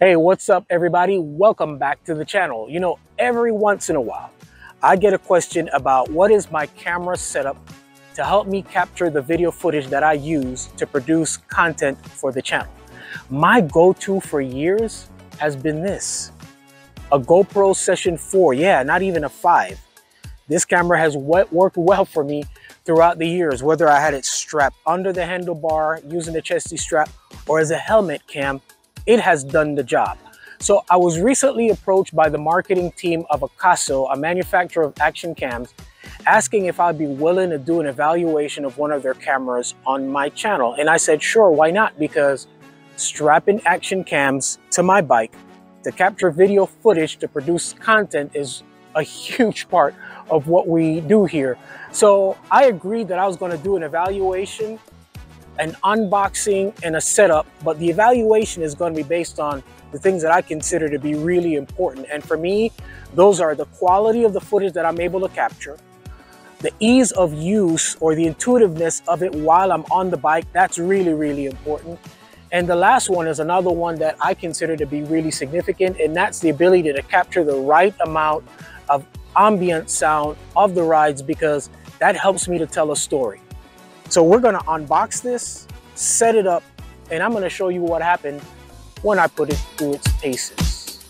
Hey, what's up everybody? Welcome back to the channel. You know, every once in a while, I get a question about what is my camera setup to help me capture the video footage that I use to produce content for the channel. My go-to for years has been this, a GoPro Session 4, yeah, not even a 5. This camera has worked well for me throughout the years, whether I had it strapped under the handlebar using the chesty strap or as a helmet cam. It has done the job. So I was recently approached by the marketing team of Akaso, a manufacturer of action cams, asking if I'd be willing to do an evaluation of one of their cameras on my channel. And I said, sure, why not? Because strapping action cams to my bike to capture video footage to produce content is a huge part of what we do here. So I agreed that I was going to do an evaluation, an unboxing, and a setup, but the evaluation is going to be based on the things that I consider to be really important. And for me, those are the quality of the footage that I'm able to capture, the ease of use or the intuitiveness of it while I'm on the bike. That's really, really important. And the last one is another one that I consider to be really significant, and that's the ability to capture the right amount of ambient sound of the rides, because that helps me to tell a story. So we're going to unbox this, set it up, and I'm going to show you what happened when I put it through its paces.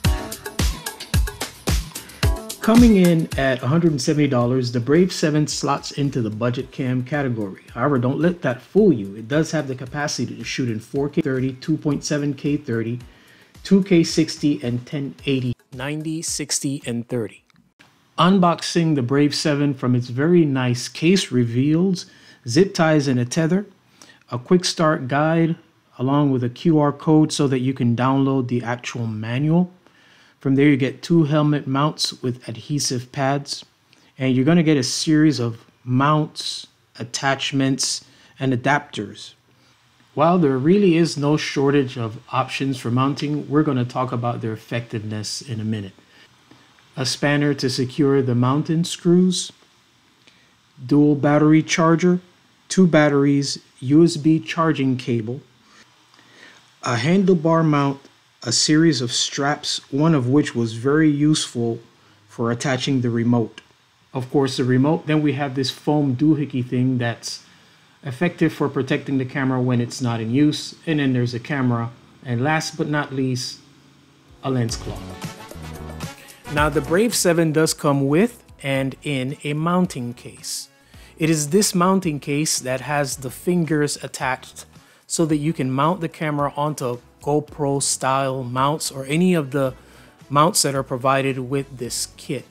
Coming in at $170, the Brave 7 slots into the budget cam category. However, don't let that fool you. It does have the capacity to shoot in 4K 30, 2.7K 30, 2K 60, and 1080. 90, 60, and 30. Unboxing the Brave 7 from its very nice case reveals zip ties and a tether, a quick start guide, along with a QR code so that you can download the actual manual. From there, you get 2 helmet mounts with adhesive pads, and you're going to get a series of mounts, attachments, and adapters. While there really is no shortage of options for mounting, we're going to talk about their effectiveness in a minute. A spanner to secure the mounting screws, dual battery charger, 2 batteries, USB charging cable, a handlebar mount, a series of straps, one of which was very useful for attaching the remote. Of course, the remote, then we have this foam doohickey thing that's effective for protecting the camera when it's not in use, and then there's a camera, and last but not least, a lens cloth. Now the Brave 7 does come with and in a mounting case. It is this mounting case that has the fingers attached so that you can mount the camera onto GoPro style mounts or any of the mounts that are provided with this kit.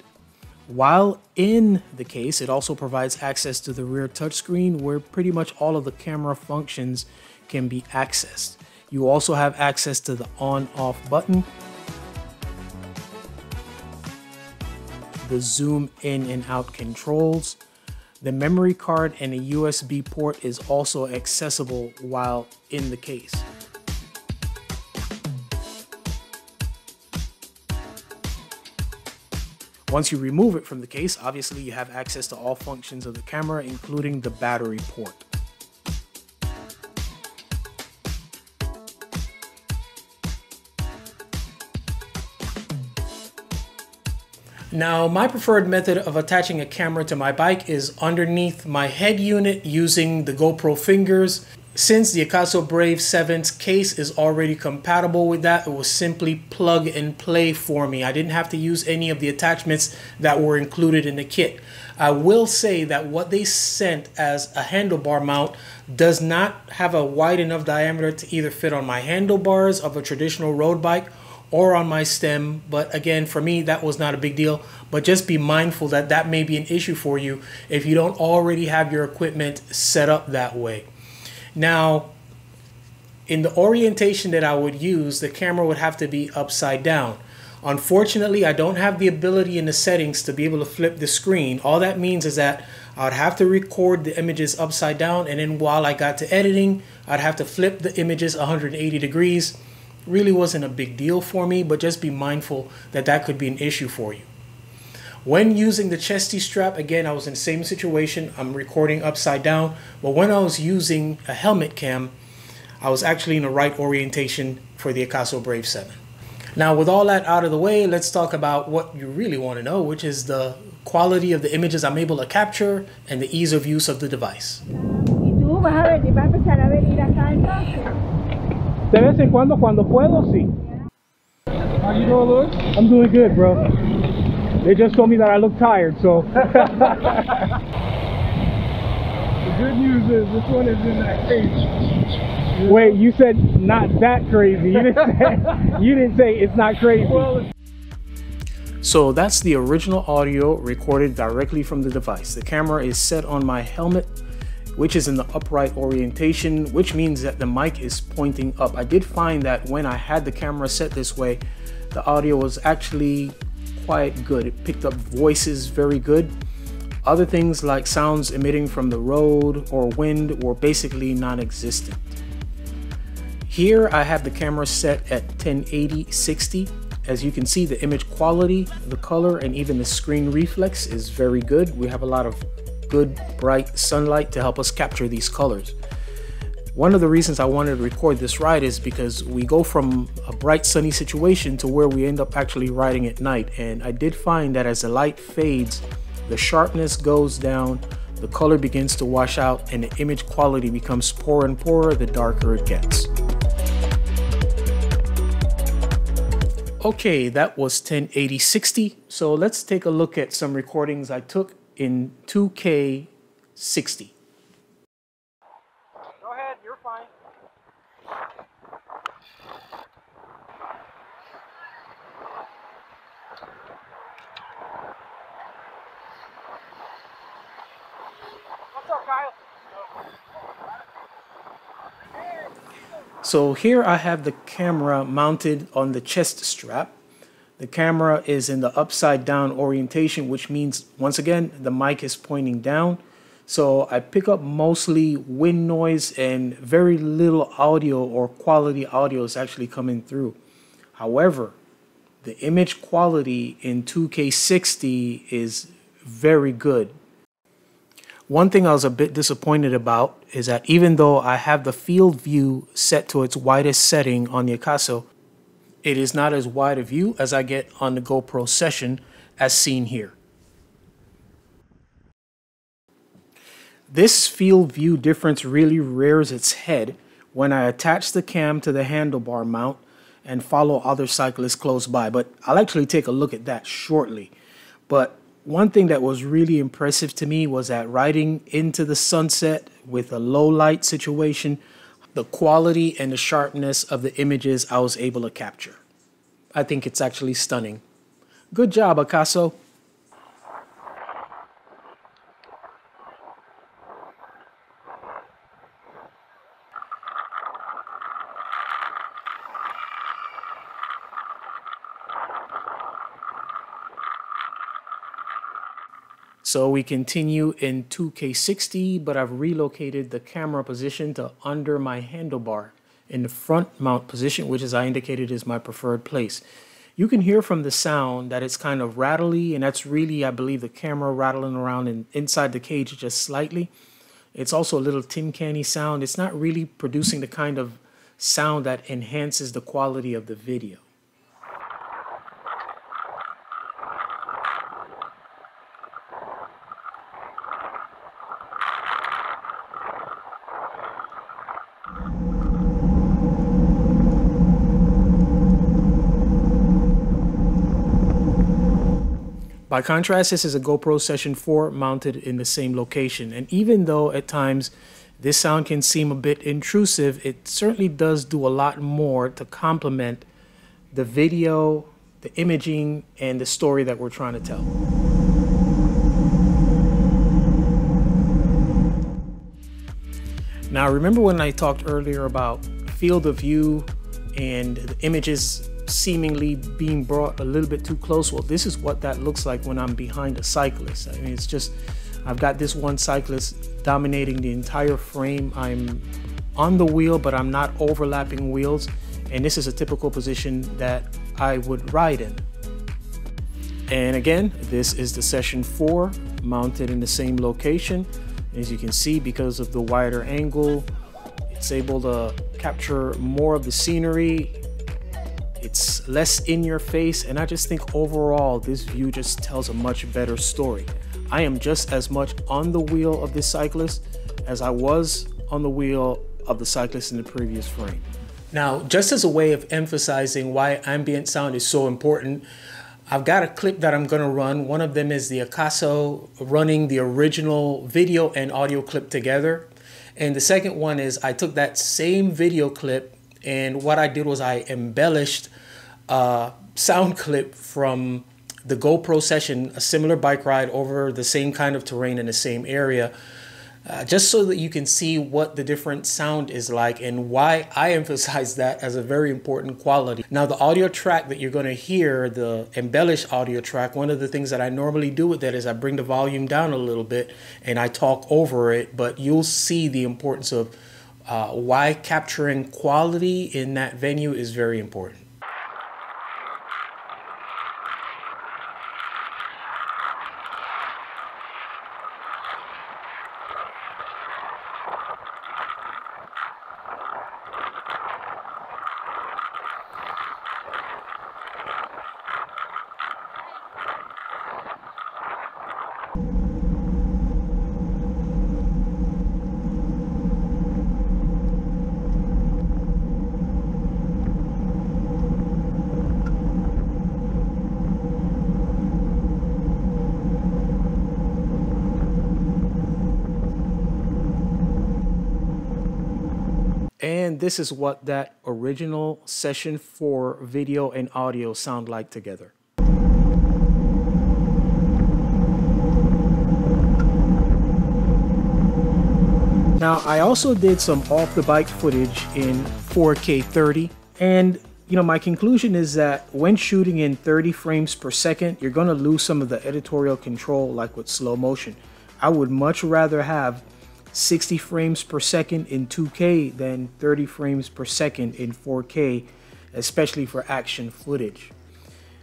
While in the case, it also provides access to the rear touchscreen where pretty much all of the camera functions can be accessed. You also have access to the on-off button, the zoom in and out controls. The memory card and a USB port is also accessible while in the case. Once you remove it from the case, obviously you have access to all functions of the camera, including the battery port. Now, my preferred method of attaching a camera to my bike is underneath my head unit using the GoPro fingers. Since the Akaso Brave 7's case is already compatible with that, it was simply plug and play for me. I didn't have to use any of the attachments that were included in the kit. I will say that what they sent as a handlebar mount does not have a wide enough diameter to either fit on my handlebars of a traditional road bike or on my stem, but again, for me that was not a big deal. But just be mindful that that may be an issue for you if you don't already have your equipment set up that way. Now, in the orientation that I would use, the camera would have to be upside down. Unfortunately, I don't have the ability in the settings to be able to flip the screen. All that means is that I would have to record the images upside down, and then while I got to editing, I'd have to flip the images 180 degrees. Really wasn't a big deal for me, but just be mindful that that could be an issue for you. When using the chesty strap, again, I was in the same situation. I'm recording upside down, but when I was using a helmet cam, I was actually in the right orientation for the Akaso Brave 7. Now, with all that out of the way, let's talk about what you really want to know, which is the quality of the images I'm able to capture and the ease of use of the device. De vez en cuando puedo, sí. How you doing, Louis? I'm doing good, bro. They just told me that I look tired, so. The good news is this one is in that cage. Wait, you said not that crazy. You didn't say it's not crazy. So that's the original audio recorded directly from the device. The camera is set on my helmet, which is in the upright orientation, which means that the mic is pointing up. I did find that when I had the camera set this way, the audio was actually quite good. It picked up voices very good. Other things like sounds emitting from the road or wind were basically non-existent. Here I have the camera set at 1080-60. As you can see, the image quality, the color, and even the screen reflex is very good. We have a lot of good bright sunlight to help us capture these colors. One of the reasons I wanted to record this ride is because we go from a bright sunny situation to where we end up actually riding at night, and I did find that as the light fades, the sharpness goes down, the color begins to wash out, and the image quality becomes poorer and poorer the darker it gets. Okay, that was 1080-60, so let's take a look at some recordings I took in 2K 60. Go ahead, you're fine. What's up, Kyle? So here I have the camera mounted on the chest strap. The camera is in the upside down orientation, which means, once again, the mic is pointing down. So I pick up mostly wind noise and very little audio or quality audio is actually coming through. However, the image quality in 2K 60 is very good. One thing I was a bit disappointed about is that even though I have the field view set to its widest setting on the Akaso, it is not as wide a view as I get on the GoPro Session as seen here. This field view difference really rears its head when I attach the cam to the handlebar mount and follow other cyclists close by, but I'll actually take a look at that shortly. But one thing that was really impressive to me was that riding into the sunset with a low light situation, the quality and the sharpness of the images I was able to capture. I think it's actually stunning. Good job, Akaso. So we continue in 2K 60, but I've relocated the camera position to under my handlebar in the front mount position, which, as I indicated, is my preferred place. You can hear from the sound that it's kind of rattly, and that's really, I believe, the camera rattling around inside the cage just slightly. It's also a little tin canny sound. It's not really producing the kind of sound that enhances the quality of the video. By contrast, this is a GoPro Session 4 mounted in the same location, and even though at times this sound can seem a bit intrusive, it certainly does do a lot more to complement the video, the imaging, and the story that we're trying to tell. Now, remember when I talked earlier about field of view and the images seemingly being brought a little bit too close? Well, this is what that looks like when I'm behind a cyclist. I mean, it's just, I've got this one cyclist dominating the entire frame. I'm on the wheel, but I'm not overlapping wheels. And this is a typical position that I would ride in. And again, this is the Session 4 mounted in the same location. As you can see, because of the wider angle, it's able to capture more of the scenery It's less in your face, and I just think overall this view just tells a much better story. I am just as much on the wheel of this cyclist as I was on the wheel of the cyclist in the previous frame. Now, just as a way of emphasizing why ambient sound is so important, I've got a clip that I'm going to run. One of them is the Akaso running the original video and audio clip together. And the second one is I took that same video clip, and what I did was I embellished a sound clip from the GoPro Session, a similar bike ride over the same kind of terrain in the same area, just so that you can see what the different sound is like and why I emphasize that as a very important quality. Now, the audio track that you're going to hear, the embellished audio track, one of the things that I normally do with that is I bring the volume down a little bit and I talk over it, but you'll see the importance of why capturing quality in that venue is very important. And this is what that original Session 4 video and audio sound like together. Now, I also did some off the bike footage in 4K 30, and my conclusion is that when shooting in 30 frames per second, you're going to lose some of the editorial control like with slow motion. I would much rather have 60 frames per second in 2K than 30 frames per second in 4K, especially for action footage.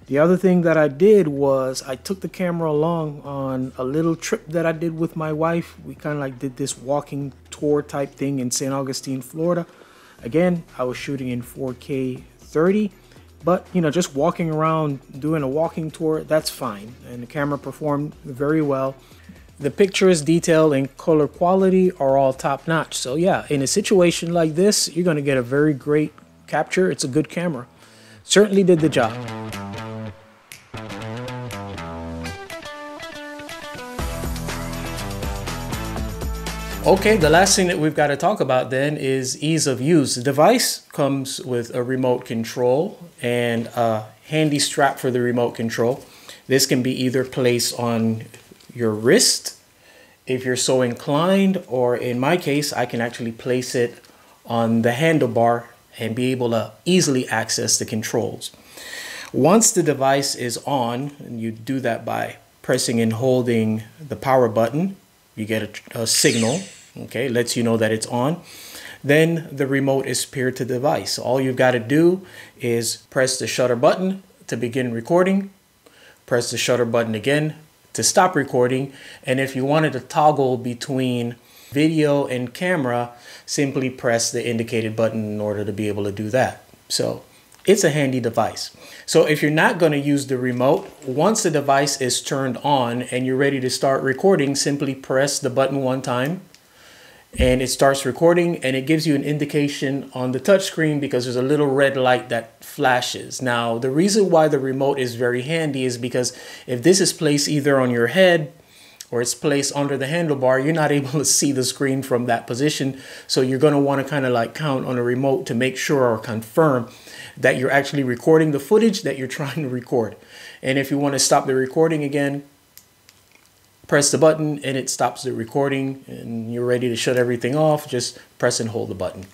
The other thing that I did was I took the camera along on a little trip that I did with my wife. We kind of like did this walking tour type thing in St. Augustine, Florida. Again, I was shooting in 4K 30, but just walking around doing a walking tour, that's fine. And the camera performed very well. The pictures, detail, and color quality are all top notch. So yeah, in a situation like this, you're going to get a very great capture. It's a good camera. Certainly did the job. Okay, the last thing that we've got to talk about then is ease of use. The device comes with a remote control and a handy strap for the remote control. This can be either placed on your wrist if you're so inclined, or in my case, I can actually place it on the handlebar and be able to easily access the controls. Once the device is on, and you do that by pressing and holding the power button, you get a signal, okay, lets you know that it's on. Then the remote is paired to the device. All you've got to do is press the shutter button to begin recording, press the shutter button again to stop recording, and if you wanted to toggle between video and camera, simply press the indicated button in order to be able to do that. So it's a handy device. So if you're not going to use the remote, once the device is turned on and you're ready to start recording, simply press the button one time and it starts recording, and it gives you an indication on the touchscreen because there's a little red light that flashes. Now, the reason why the remote is very handy is because if this is placed either on your head or it's placed under the handlebar, you're not able to see the screen from that position. So you're going to want to kind of like count on a remote to make sure or confirm that you're actually recording the footage that you're trying to record. And if you want to stop the recording again, press the button and it stops the recording, and you're ready to shut everything off. Just press and hold the button.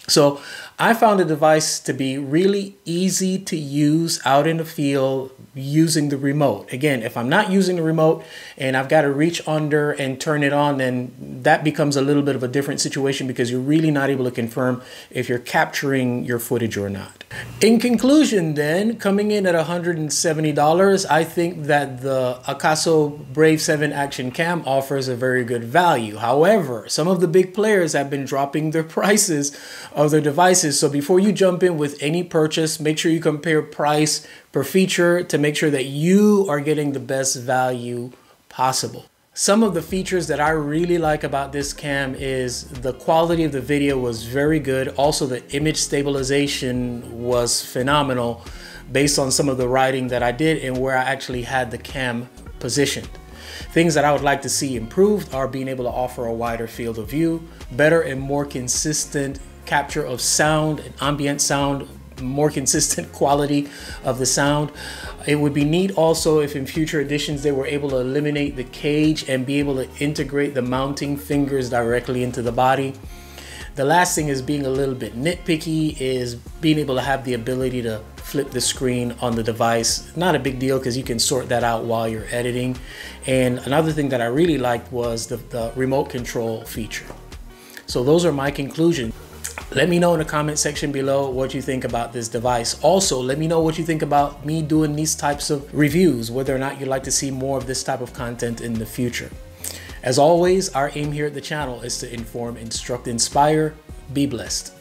So I found the device to be really easy to use out in the field, using the remote. Again, if I'm not using the remote and I've got to reach under and turn it on, then that becomes a little bit of a different situation because you're really not able to confirm if you're capturing your footage or not. In conclusion then, coming in at $170, I think that the Akaso Brave 7 Action Cam offers a very good value. However, some of the big players have been dropping their prices of their devices. So before you jump in with any purchase, make sure you compare price per feature to make sure that you are getting the best value possible. Some of the features that I really like about this cam is the quality of the video was very good. Also, the image stabilization was phenomenal based on some of the writing that I did and where I actually had the cam positioned. Things that I would like to see improved are being able to offer a wider field of view, better and more consistent capture of sound and ambient sound, more consistent quality of the sound. It would be neat also if in future editions they were able to eliminate the cage and be able to integrate the mounting fingers directly into the body. The last thing is being a little bit nitpicky is being able to have the ability to flip the screen on the device. Not a big deal because you can sort that out while you're editing. And another thing that I really liked was the remote control feature. So those are my conclusions. Let me know in the comment section below what you think about this device. Also, let me know what you think about me doing these types of reviews, whether or not you'd like to see more of this type of content in the future. As always, our aim here at the channel is to inform, instruct, inspire. Be blessed.